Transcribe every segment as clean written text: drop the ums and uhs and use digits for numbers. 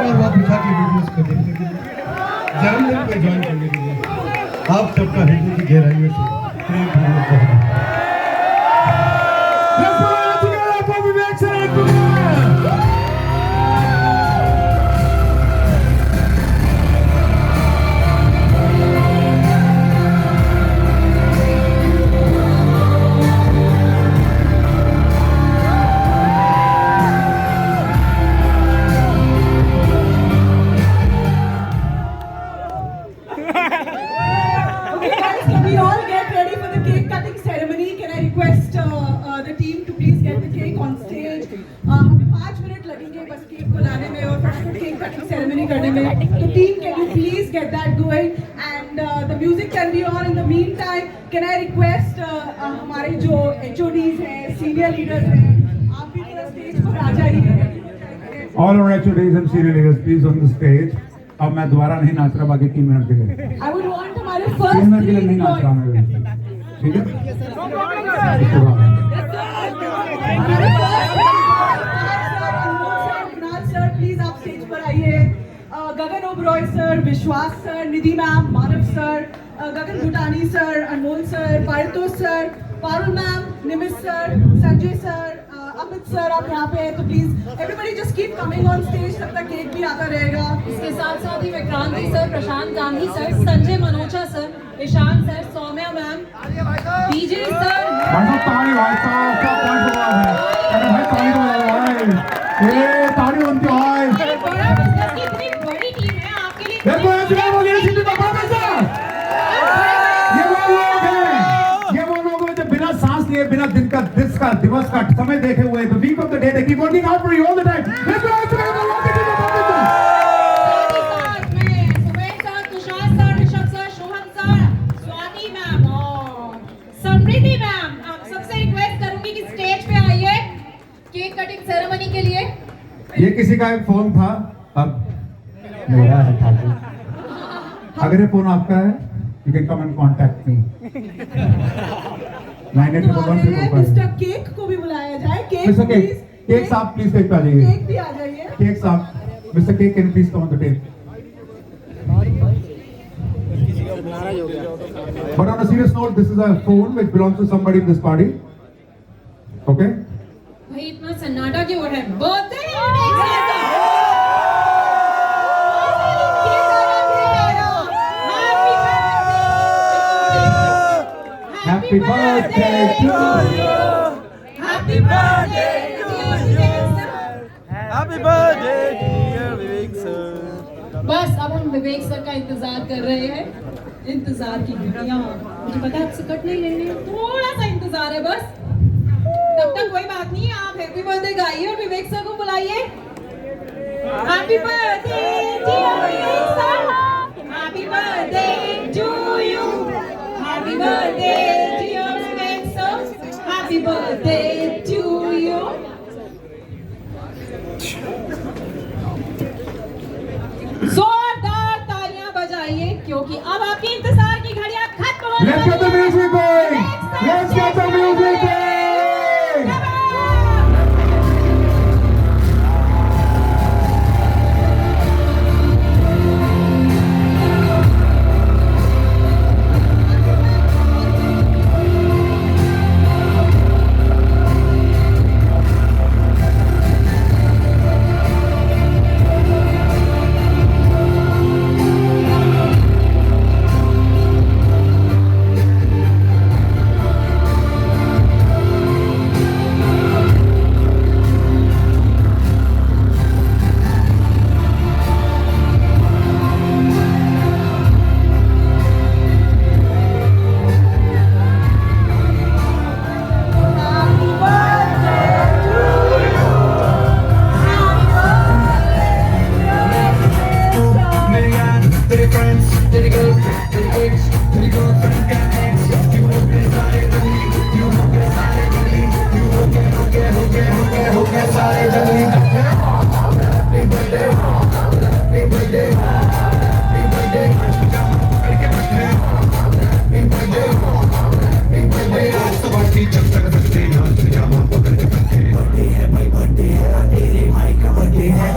और वापस आके वीडियोस को देखने के लिए, जन्मदिन को एंजॉय करने के लिए आप सबका हृदय की गहराइयों से प्रेम पूर्वक करने में. तो team, can you please get that going? And the music can be on. In the meantime, can I request हमारे जो HODs हैं, senior leaders हैं, आप भी थोड़ा stage पर आ जाइए. All our HODs and senior leaders, please on the stage. अब मैं दोबारा नहीं नाच रहा बाकी 3 मिनट के लिए. I would want हमारे first 3 मिनट के लिए नहीं नाच रहा मैं. ठीक है? प्लीज आप स्टेज पर आइए. Gagan Oberoi sir, Vishwas sir, Nidhi ma'am, Manav sir, Gagan Bhutani sir, Anmol sir, Paritosh sir, Parul ma'am, Nimit sir, Sanjay sir, Amit sir, आप यहाँ पे हैं तो please everybody just keep coming on stage. तब तक केक भी आता रहेगा. इसके साथ साथ ही Vikranti sir, Prashant Gandhi sir, Sanjay Manocha sir, Ishaan sir, Saumya ma'am, DJ sir. ताली भाई साहब, क्या पॉइंट हुआ है. अरे भाई ताली दो भाई. ये ताली बनती है. बड़ा बिजनेस की इतनी बड़ी टीम है आपके लिए. देखो ये वो लीडरशिप का बात है सर. ये वो लोग हैं जो बिना सांस लिए, बिना दिवस का समय देखे हुए, the week of the day they keep working out for you all the time. Let's go. Samriddhi ma'am, आप सबसे रिक्वेस्ट करूंगी कि स्टेज पे आइए केक कटिंग सेरेमनी के लिए. ये किसी का एक फोन था, अब मेरा है ठाकुर. अगर ये फोन आपका है, you can come and contact me. Mister cake को भी बुलाया जाए. मिस्टर केक साहब प्लीज टेक पे आ जाइए. केक भी आ जाइए. केक साहब, mister cake can please come on the tape. But on a serious note, this is a phone which belongs to somebody in this party. Okay? भाई इतना सन्नाटा क्यों है? Birthday Happy birthday to you. Happy birthday to you. Happy birthday dear Vivek sir. बस अब हम विवेक sir का इंतजार कर रहे हैं. इंतजार की घड़ियां मुझे पता है आपसे कट नहीं रही है. थोड़ा सा इंतजार है बस. तब तक कोई बात नहीं, आप हैप्पी बर्थडे गाइए और विवेक सर को बुलाइए. Happy birthday dear Vivek sir. Happy birthday to you. Happy birthday dear Vivek sir. Happy birthday to you. जोरदार तालियां बजाइए क्योंकि अब आपके इंतजार की घड़ियां खत्म होने Let's get the music going. Let's get the music going. Birthday है भाई, बर्थडे है तेरे भाई का बर्थडे है.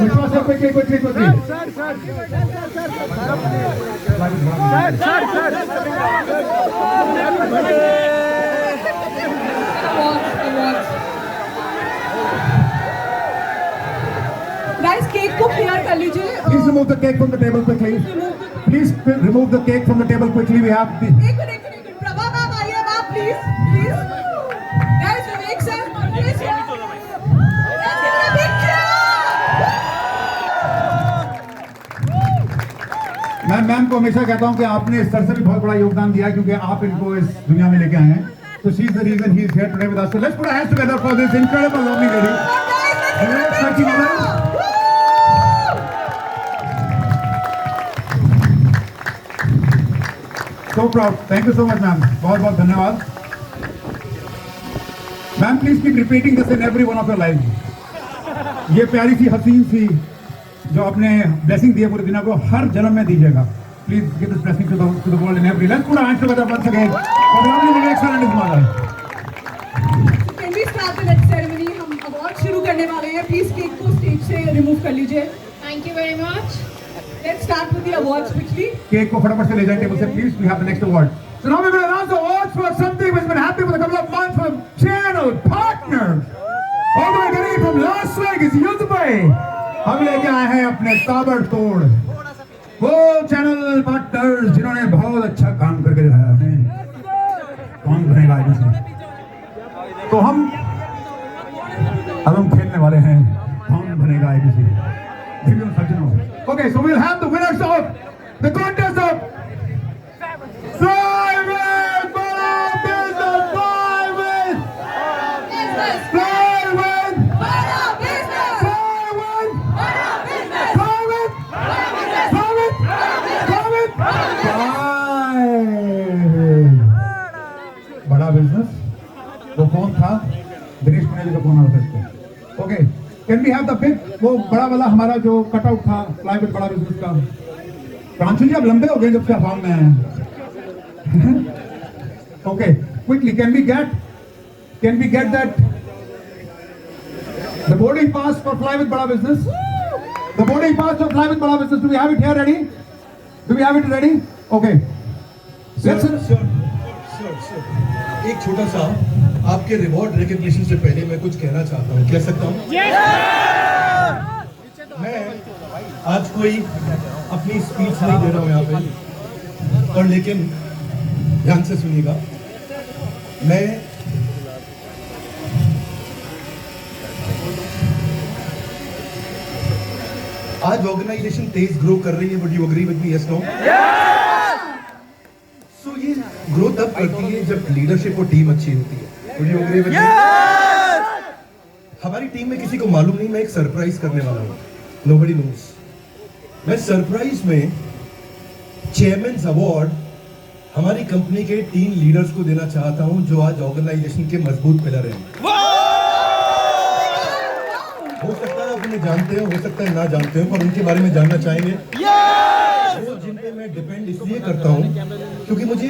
विश्वास quickly. Guys, केक को क्लियर कर लीजिए. Please remove the cake from the table quickly. Please remove the cake from the table quickly. We have the... एक मिनट. प्रभा मैम आइए ma'am, please. Guys, Vivek sir, please. Ma'am को हमेशा कहता हूं कि आपने इस स्तर से भी बहुत बड़ा योगदान दिया क्योंकि आप इनको इस दुनिया में लेके आए हैं. So she is the reason he is here today with us. So let's put our hands together for this incredible lovely lady. Viveck sir की मदद. So proud. Thank you so much, ma'am. बहुत धन्यवाद. Ma'am, please keep repeating this in every one of your lives. ये प्यारी सी हसीन सी जो आपने blessing दी है पूरी दुनिया को, हर जन्म में दीजिएगा. Please give this blessing to the world in every. Let's put our hands together once again. For lovely Viveck sir and his mother. Can we start the next ceremony? हम अवार्ड शुरू करने वाले हैं. Please केक को stage से remove कर लीजिए. Thank you very much. Let's start with the awards quickly. Cake को फटाफट से ले जाएं टेबल से. Please, we have the next award. So now we're going to announce the awards for something which has been happening for a couple of months from channel partners. All the way getting from Las Vegas, YouTube. हम लेके आए हैं अपने ताबड़तोड़ वो channel partners जिन्होंने बहुत अच्छा काम करके दिखाया है. कौन बनेगा IBC? तो अब हम खेलने वाले हैं कौन बनेगा IBC. दिव्यों सज्जनों. Okay, so we'll have the winners of the contest of Private Bada Business. बड़ा बिजनेस. वो कौन था? दिनेश पुनेली का फोन आ रहा था इसको. Okay, can we have the big, वो बड़ा वाला हमारा जो कटआउट था प्राइवेट बड़ा बिजनेस का. प्रांशु जी आप लंबे हो गए जब से अफाम में हैं. Okay, quickly can we get that the boarding pass for fly with बड़ा business. The boarding pass for Fly with Bada Business. Do we have it here ready? Do we have it ready? Okay. Sir, एक छोटा सा आपके reward recognition से पहले मैं कुछ कहना चाहता हूँ. कह सकता हूँ? मैं आज कोई अपनी स्पीच नहीं दे रहा हूँ यहाँ पे, और लेकिन ध्यान से सुनिएगा. मैं आज ऑर्गेनाइजेशन तेज ग्रो कर रही है. But you agree with me? Yes no? So ये ग्रो तब करती है जब लीडरशिप और टीम अच्छी होती है. Would you agree with me? हमारी टीम में किसी को मालूम नहीं मैं एक सरप्राइज करने वाला हूँ. Nobody nose. मैं सरप्राइज में चेयरमैन्स अवार्ड हमारी कंपनी के 3 लीडर्स को देना चाहता हूँ जो आज ऑर्गेनाइजेशन के मजबूत पिलर हैं. हो सकता है आप उन्हें जानते हो सकता है ना जानते हो, पर उनके बारे में जानना चाहेंगे. वो जिन पे मैं डिपेंड इसलिए करता हूँ क्योंकि मुझे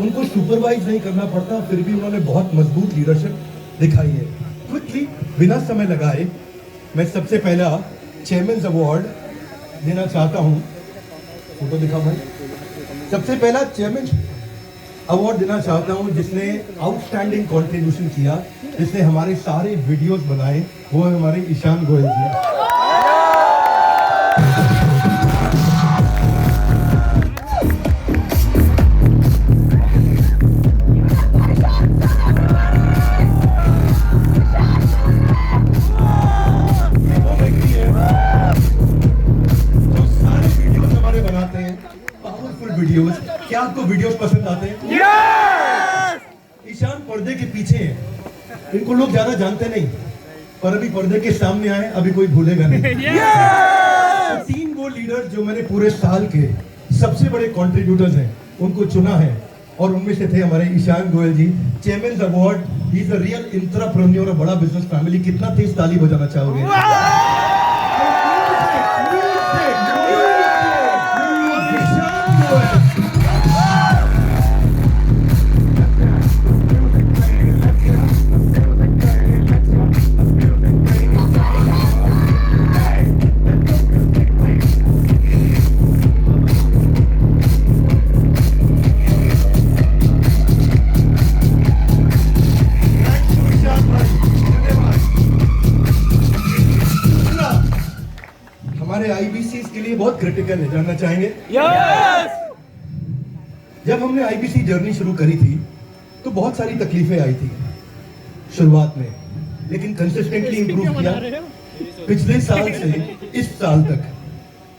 उनको सुपरवाइज नहीं करना पड़ता, फिर भी उन्होंने बहुत मजबूत लीडरशिप दिखाई है. क्विकली बिना समय लगाए मैं सबसे पहला चेयरमैन्स अवार्ड देना चाहता हूँ. फोटो दिखा भाई. सबसे पहला चेयरमैन अवार्ड देना चाहता हूँ जिसने आउटस्टैंडिंग कंट्रीब्यूशन किया, जिसने हमारे सारे वीडियोस बनाए. वो है हमारे ईशान गोयल जी. वीडियोस। क्या आपको वीडियोस पसंद आते हैं? ईशान पर्दे के पीछे हैं, इनको लोग ज्यादा जानते नहीं, पर अभी पर्दे के सामने आए, अभी कोई भूलेगा नहीं। तो 3 वो लीडर्स जो मैंने पूरे साल के सबसे बड़े कंट्रीब्यूटर्स हैं उनको चुना है, और उनमें से थे हमारे Ishaan Goyal ji, chairman award. He is a real entrepreneur, और बड़ा बिजनेस फैमिली। कितना तेज ताली बजाना चाहोगे? ईशान गोयल। हमारे आईबीसी के लिए बहुत क्रिटिकल है, जानना चाहेंगे? जब हमने आईबीसी जर्नी शुरू करी थी तो बहुत सारी तकलीफें आई थी शुरुआत में, लेकिन कंसिस्टेंटली इंप्रूव किया। पिछले साल से इस साल तक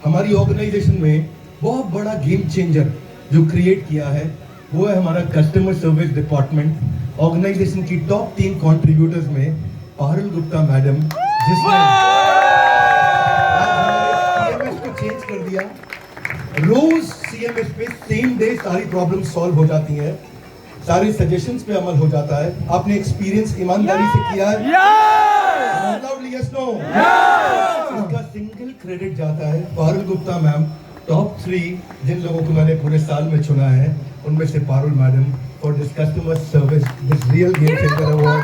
हमारी ऑर्गेनाइजेशन में बहुत बड़ा गेम चेंजर जो क्रिएट किया है वो है हमारा कस्टमर सर्विस डिपार्टमेंट। ऑर्गेनाइजेशन की टॉप 3 कंट्रीब्यूटर्स में पारुल गुप्ता मैडम, जिसने सीएमएस को चेंज कर दिया। रोज सीएमएस पे सेम डे सारी प्रॉब्लम सॉल्व हो जाती है, सारे सजेशंस पे अमल हो जाता है। आपने एक्सपीरियंस ईमानदारी से किया है। Loudly yes no. इसका सिंगल क्रेडिट जाता है पारुल गुप्ता मैम। टॉप 3 जिन लोगों को मैंने पूरे साल में चुना है उनमें से Parul madam for this customer service, this real game changer award.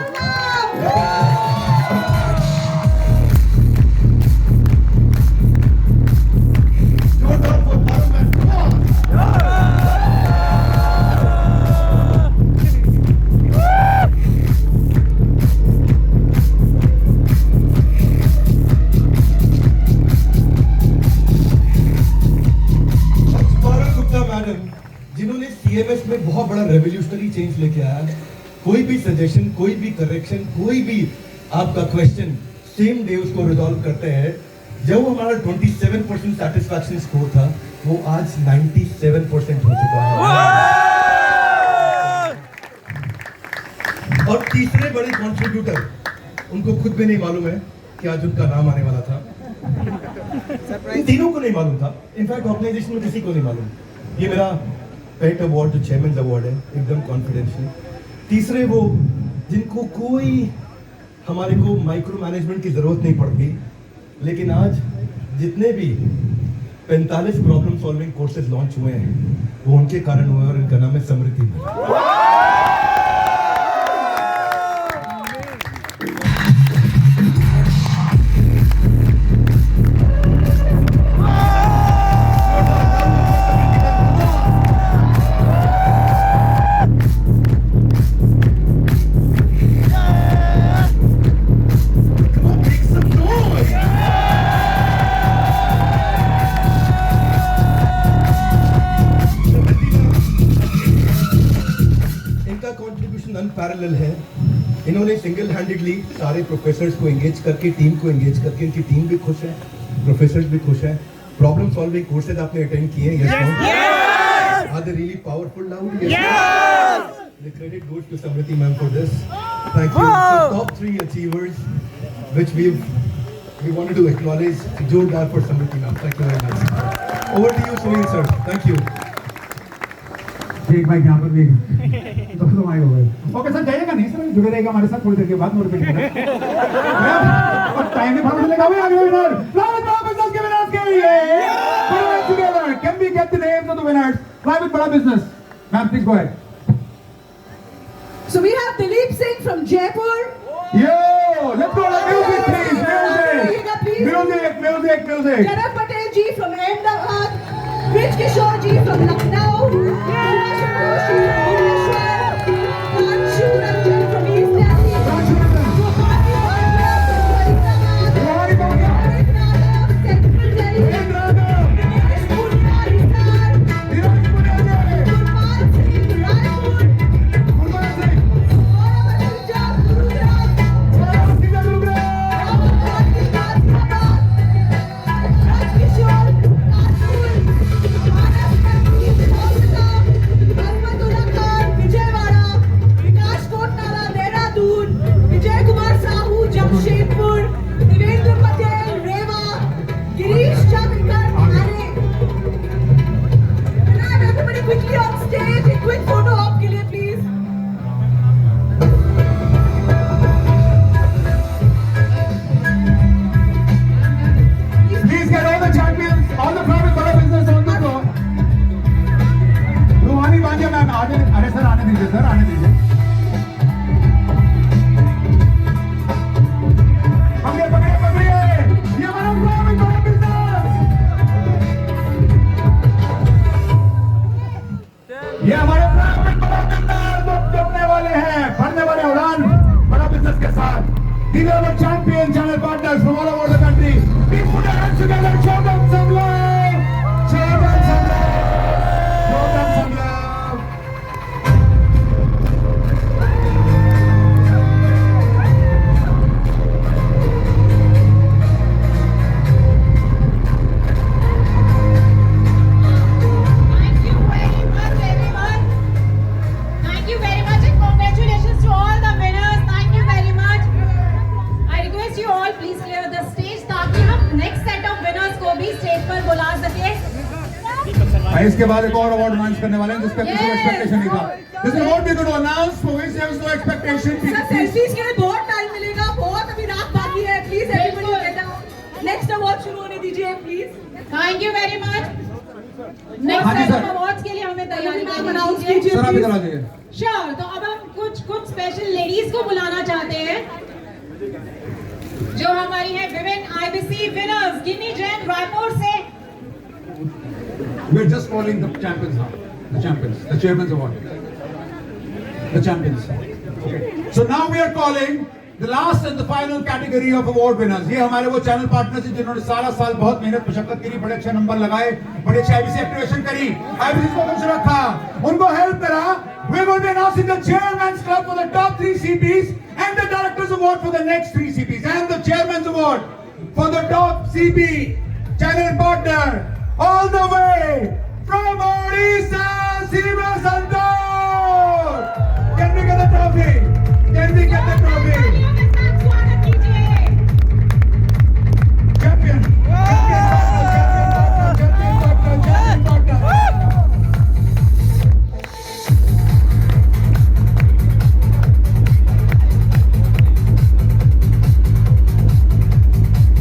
जिन्होंने सीएमएस में बहुत बड़ा रेवोल्यूशनरी चेंज लेके आया। कोई भी सजेशन, कोई भी करेक्शन, कोई भी आपका क्वेश्चन सेम डे उसको रिजॉल्व करते हैं। जब हमारा 27% सैटिस्फैक्शन स्कोर था वो आज 97% हो चुका है। और तीसरे बड़े कंट्रीब्यूटर, उनको खुद भी नहीं मालूम है कि आज उनका नाम आने वाला था। इन तीनों को नहीं मालूम था, इनफैक्ट ऑर्गेनाइजेशन में किसी को नहीं मालूम। ये मेरा पेट अवार्ड जो चेयरमैन अवार्ड है, एकदम कॉन्फिडेंशियल। तीसरे वो जिनको कोई हमारे को माइक्रो मैनेजमेंट की जरूरत नहीं पड़ती, लेकिन आज जितने भी 45 प्रॉब्लम सॉल्विंग कोर्सेज लॉन्च हुए हैं वो उनके कारण हुए, और इनका नाम है समृद्धि। अनपैरेलल है। इन्होंने सिंगल हैंडेडली सारे प्रोफेसर्स को एंगेज करके, टीम को एंगेज करके, इनकी टीम भी खुश है, प्रोफेसर्स भी खुश हैं। प्रॉब्लम सॉल्विंग कोर्सेज आपने अटेंड किए हैं? Yes. Are they really powerful now? Yes. The credit goes to Samriti ma'am for this. Thank you. So, top 3 achievers which we wanted to acknowledge. जोरदार for Samriti ma'am. Thank you very much. Over to you, Sunil sir. Thank you. एक mic यहाँ पर भी तो mic हो गए। Okay sir, जाइएगा नहीं सर, जुड़े रहेगा हमारे साथ थोड़ी देर के बाद। और टाइम नहीं भाग चलेगा। अभी आगे विनर बिजनेस के विनर्स के लिए together can we get the names of the winners? Private बड़ा business ma'am, please go ahead. So we have Dilip Singh from Jaipur. Yo, let's go. Music please. Music. Janat Patel ji from Ahmedabad. Rich Kishore ji from Lucknow. Himanshu Ghosh ji from Bhubaneswar. Anshu Ranjan from East Delhi. Rohani Bhatia from Faridabad. Central Delhi. Dinesh Purnia, Hisar. Gurman Singh, Raipur. Gaurav Ahuja, Gurugram. Raj Kishore, Kanpur. Manas Kanpur, These are our champion channel partners from all over the country. Please put your hands together. Show them some love. Show them some love. Show them some love. Thank you very much, everyone. Thank you very much and congratulations to all the winners. Thank you very much. I request you all please clear the stage ताकि हम next set of winners को भी stage पर बुला सके. इसके बाद एक और अवार्ड अनाउंस करने वाले हैं जिसका किसी को एक्सपेक्टेशन नहीं था. This is what we going to announce for which there was no expectation. Sir selfies के लिए बहुत टाइम मिलेगा, बहुत अभी रात बाकी है. Please everybody get out. Next award शुरू होने दीजिए please. Thank you very much. Next हाँ जी, set सर. of awards के लिए हमें तैयारी मैम करनी अनाउंस है. कीजिए सर आप इधर आ प्लीज. जाइए. Sure. तो अब हम कुछ स्पेशल लेडीज को बुलाना चाहते हैं जो हमारी है विमेन IBC विनर्स गिनी जैन रायपुर से. We're just calling the champions now. The champions. The chairman's award. The champions. Okay. So now we are calling the last and the final category of award winners. ये हमारे वो channel partners हैं जिन्होंने सारा साल बहुत मेहनत मशक्कत करी, बड़े अच्छे नंबर लगाए, बड़े अच्छे IBC एक्टिवेशन करी, IBC को खुश रखा, उनको हेल्प करा. We're going to be announcing the chairman's club for the top 3 CPs and the director's award for the next 3 CPs and the chairman's award for the top CP channel partner all the way from Odisha, Siva Santosh. Can we get the trophy? Can we get the trophy? तालियों के साथ स्वागत कीजिए. Champion. Champion partner.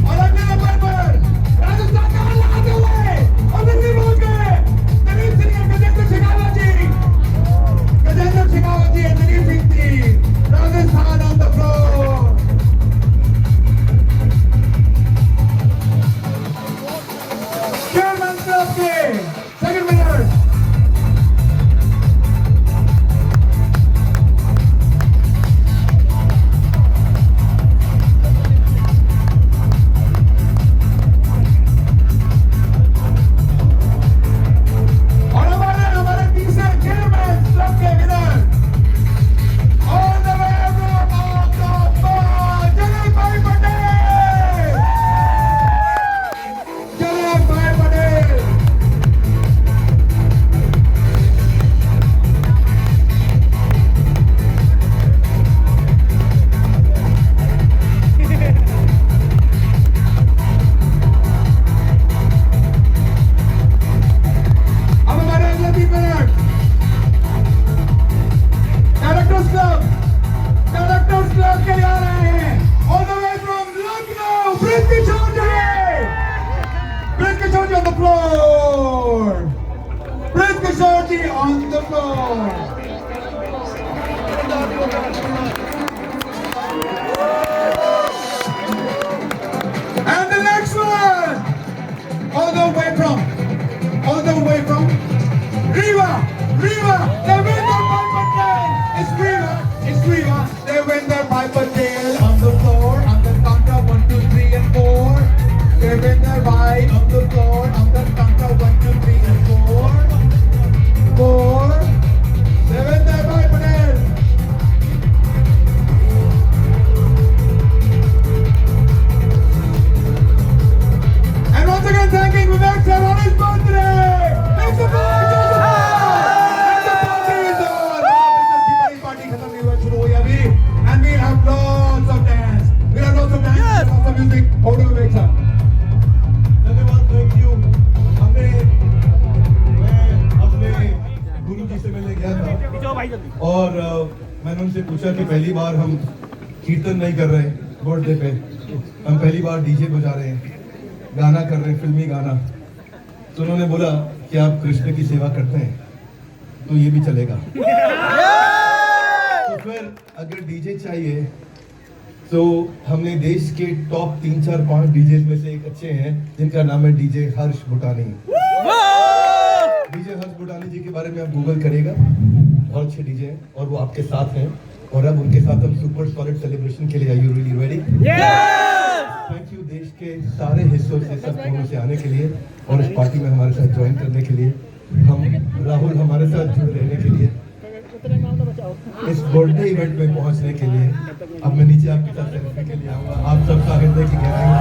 और अगले number पर राजस्थान का हल्ला आते हुए और दिल्ली पहुंच गए दिलीप सिंह और गजेंद्र शेखावत जी. गजेंद्र शेखावत जी and Dilip Singh ji. Rajasthan on the floor. Chairman Club के second winners. और हमारे तीसरे चेयरमैन क्लब के winner all the way from Ahmedabad, Jalal Bhai Patel. Jalal Bhai Patel. अब हमारे अगले 3 मिनट डायरेक्टर्स क्लब के लिए आ रहे हैं all the way from Lucknow, Prithvi Kishore on the floor. Prithvi Kishore on the floor. And the next one, all the way from Riva, they win their by Patel. It's Riva, they win their by Patel on the floor, on the count of 1, 2, 3 and 4. They win their by on the floor, on the count of 1, 2, 3 and 4. 4. They win their by Patel. And once again thanking Vivek sir on his birthday. Make some noise, and the party is on. Party खत्म नहीं हुआ, शुरू हुई अभी. And we'll have lots of dance. We'll have lots of dance. Yes. Lots of music. Over to Vivek sir. धन्यवाद. Thank you. मैं अपने गुरुजी से मिलने गया था और मैंने उनसे पूछा कि पहली बार हम कीर्तन नहीं कर रहे हैं बर्थडे पे, हम पहली बार डीजे बजा रहे हैं, गाना कर रहे हैं, फिल्मी गाना. तो उन्होंने बोला कि आप कृष्ण की सेवा करते हैं तो ये भी चलेगा. तो फिर अगर डीजे चाहिए तो हमने देश के टॉप 3, 4, 5 डीजे में से एक अच्छे हैं जिनका नाम है डीजे हर्ष भूटानी. डीजे हर्ष भूटानी जी के बारे में आप गूगल करेगा, बहुत अच्छे डीजे हैं और वो आपके साथ हैं. और अब उनके साथ हम सुपर सॉलिड सेलिब्रेशन के लिए. Are you really ready? बरसों से, सब कोनों से आने के लिए और इस पार्टी में हमारे साथ ज्वाइन करने के लिए, हम राहुल हमारे साथ जुड़ रहने के लिए, इस बर्थडे इवेंट में पहुंचने के लिए। अब मैं नीचे आपके साथ सेल्फी के लिए आऊँगा। आप सबका हृदय की गहराई